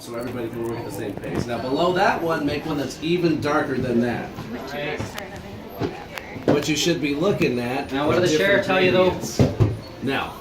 so everybody can work at the same pace. Now below that one, make one that's even darker than that. What you should be looking at. Now, what did the sheriff tell you though? Now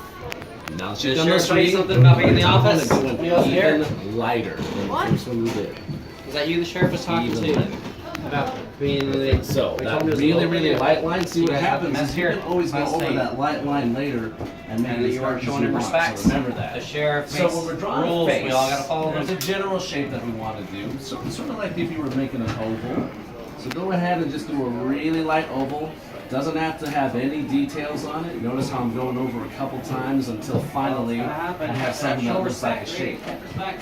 she's Did the done sheriff those tell you three. something about being in the office? Going when he wasn't here? even lighter than the first one you did. Is that you the sheriff was talking Even to? lighter. About being the... So they that told me it was a really, little really bit- light line. See You what guys have happens the mess is you here. can always go Last over thing. that light line later and make And it you weren't as showing you him want. respect. So remember that. The sheriff So makes when we're drawing rules, a face, we all gotta follow them. there's a general shape that we want to do. So sort of like if you were making an oval. So go ahead and just do a really light oval. Doesn't have to have any details on it. Notice how I'm going over a couple times until finally I have something that looks like a shape.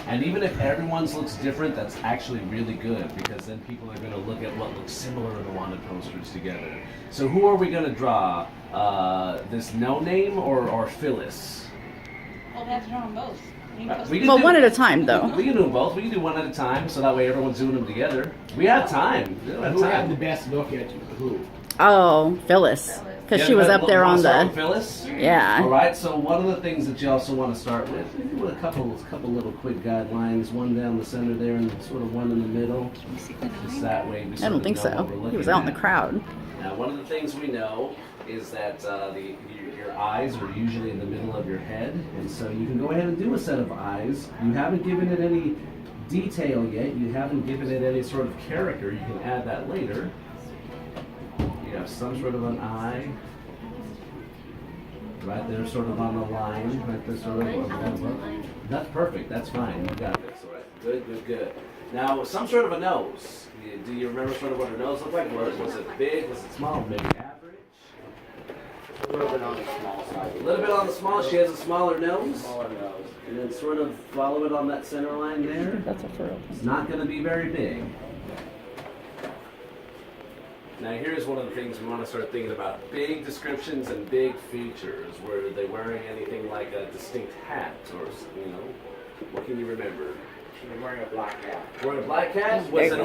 And even if everyone's looks different, that's actually really good because then people are going to look at what looks similar in the wanted posters together. So who are we going to draw? This No Name or Phyllis? Well, we have to draw them both. We can Well, do- one at a time, though. We can do them both. We can do one at a time, so that way everyone's doing them together. We have time. We have Who had time. the best look at who? Oh, Phyllis. Because she was up there on the... Phyllis. Yeah. All right. So one of the things that you also want to start with, maybe with a couple little quick guidelines. One down the center there, and sort of one in the middle. Just that way. We I sort don't of think know so. what we're He looking was out in the at. crowd. Now, one of the things we know is that your eyes are usually in the middle of your head, and so you can go ahead and do a set of eyes. You haven't given it any detail yet. You haven't given it any sort of character. You can add that later. You have some sort of an eye. Right there, sort of on the line. Right there, sort of. That's perfect. That's fine. You got this. All right. Good, good, good. Now, some sort of a nose. Do you remember sort of what her nose looked like? Was it big? Was it small? Maybe average? A little bit on the small side. A little bit on the small. She has a smaller nose. Smaller nose. And then sort of follow it on that center line there. That's a furrow. It's not going to be very big. Now here's one of the things we want to start thinking about. Big descriptions and big features. Were they wearing anything like a distinct hat or, what can you remember? She was wearing a black hat. Wearing a black hat? Was it a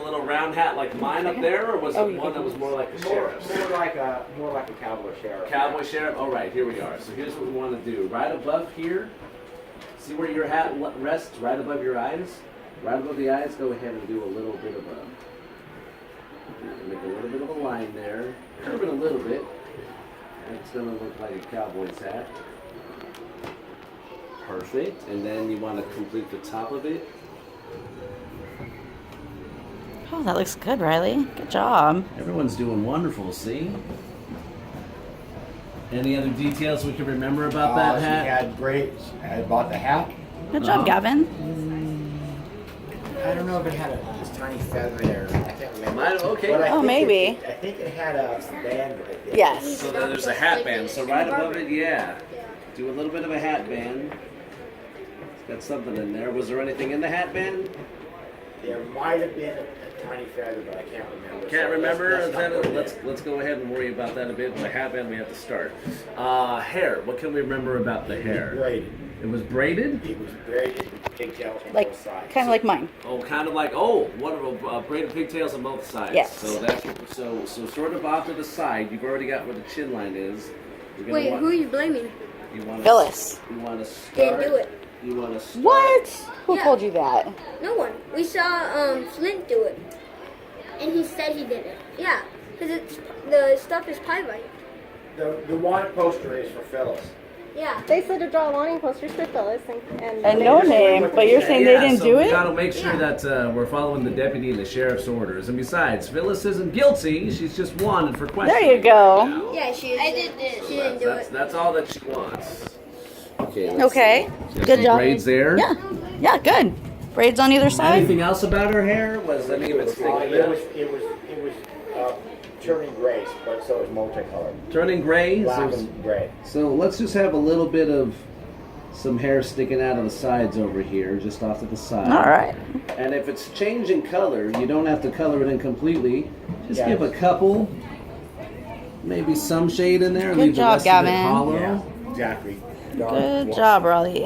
little round hat like mine up there, or was it one that was more like the sheriff's? More like a cowboy sheriff. Cowboy sheriff? All right, here we are. So here's what we want to do. Right above here, see where your hat rests? Right above your eyes? Right above the eyes, go ahead and do a little bit of a... Make a little bit of a line there. Curve it a little bit. It's going to look like a cowboy's hat. Perfect. And then you want to complete the top of it. Oh, that looks good, Riley. Good job. Everyone's doing wonderful, see? Any other details we can remember about that hat? She had great. I bought the hat. Good job, Gavin. I don't know if it had this tiny feather there. I can't remember. Okay. But I Oh, think maybe. I think it had a band with it. Yes. So then there's a hat band. So right above it, yeah. Do a little bit of a hat band. It's got something in there. Was there anything in the hat band? There might have been a tiny feather, but I can't remember. Can't So remember. let's not go there. Let's go ahead and worry about that a bit. With the hat band, we have to start. Hair. What can we remember about the hair? Braided. It was braided. It was braided, pigtails on Like, both sides. kind of like mine. Oh, kind of like what of braided pigtails on both sides. Yes. So that's so sort of off to the side. You've already got where the chin line is. You're gonna Wait, want, who are you blaming? you want Phyllis. You want to start. Didn't do it. You want to start. What? Who Yeah. told you that? No one. We saw Flint do it, and he said he did it. Yeah, because the stuff is pie bite. The wanted poster is for Phyllis. Yeah. They said to draw wanting posters for Phyllis and And no name, but you're saying they didn't so do we it? gotta make sure that we're following the deputy and the sheriff's orders. And besides, Phyllis isn't guilty. She's just wanted for questioning. There you go. Yeah, she. I did this. She didn't do it. That's all that she wants. Okay. Okay. Good Some job. braids there. Yeah. Yeah, good. Braids on either side? Anything else about her hair? Was any of it sticking It out? was turning gray, but so it was multicolored. Turning gray. Black and gray. So let's just have a little bit of some hair sticking out of the sides over here, just off to the side. All right. And if it's changing color, you don't have to color it in completely. Just Yes. give a couple, maybe some shade in there. Good leave the job, rest of it Gavin. hollow. Yeah, exactly. Dark, Good white, job, Riley.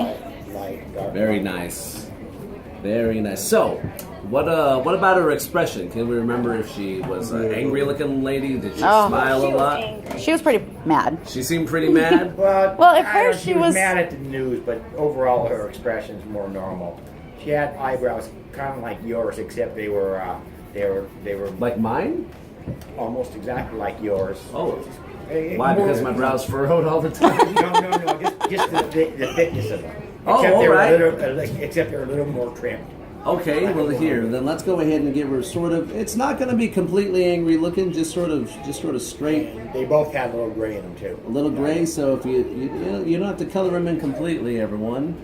light, dark. Very nice. Very nice. So, what about her expression? Can we remember if she was an angry-looking lady? Did she Oh. smile a lot? She was pretty mad. She seemed pretty mad. Well, Well, at I don't- first she was- mad at the news, but overall her expression's more normal. She had eyebrows kind of like yours, except they were Like mine? almost exactly like yours. Oh. Eh, Why? more- Because my brow's furrowed all the time? No. Just the thickness of them. Oh, Except all they're right. Except they're a little more trimmed. Okay, well here, then let's go ahead and give her sort of. It's not going to be completely angry looking, just sort of straight, And they both had a little gray in them too. a little gray. So if you don't have to color them in completely, everyone.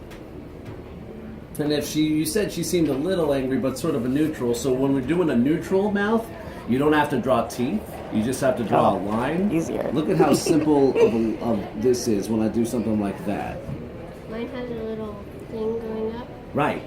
And if you said she seemed a little angry, but sort of a neutral. So when we're doing a neutral mouth, you don't have to draw teeth. You just have to draw a line. Easier. Look at how simple of this is when I do something like that. Mine has a little thing going up. Right.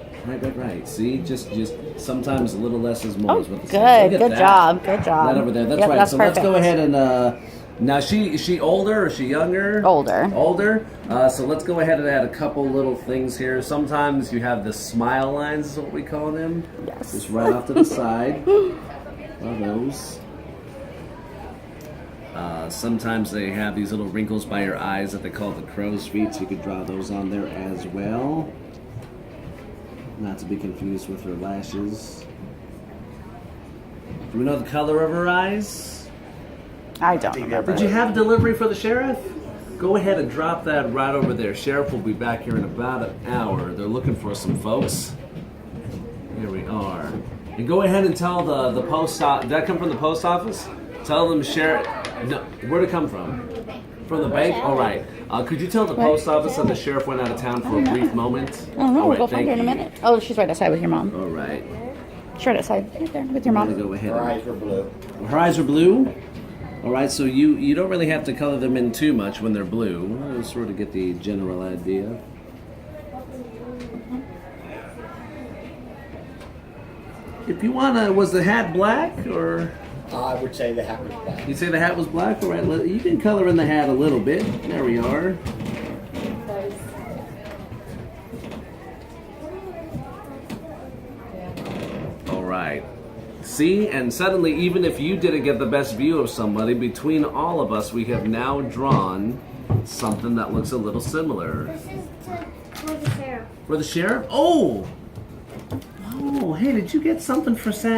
See, just sometimes a little less is more. Oh, is what good. they say. Look at Good that. job. Good job. That over there. That's Yep, right. that's So let's go perfect. ahead and now is she older or is she younger? Older. Older. So let's go ahead and add a couple little things here. Sometimes you have the smile lines, is what we call them. Yes. Just right off to the side. Are those? Sometimes they have these little wrinkles by your eyes that they call the crow's feet, so you could draw those on there as well. Not to be confused with her lashes. Do we know the color of her eyes? I don't remember. Did you have delivery for the sheriff? Go ahead and drop that right over there. Sheriff will be back here in about an hour. They're looking for some folks. Here we are. And go ahead and tell the post office. Did that come from the post office? Tell them sheriff. No, where'd it come from? From the bank? All right. Could you tell the post office that the sheriff went out of town for a brief moment? Oh no, All we'll right, go find thank her in a you. minute. Oh, she's right outside with your mom. All right. She's right outside, right there with your I'm gonna mom. go ahead. Her and- eyes were blue. Her eyes are blue. All right, so you don't really have to color them in too much when they're blue. We'll sort of get the general idea. If you wanna, was the hat black or? I would say the hat was black. You say the hat was black. All right, you can color in the hat a little bit. There we are. All right. See, and suddenly, even if you didn't get the best view of somebody, between all of us, we have now drawn something that looks a little similar. This is for the sheriff. For the sheriff? Oh! Oh, hey, did you get something for Santa?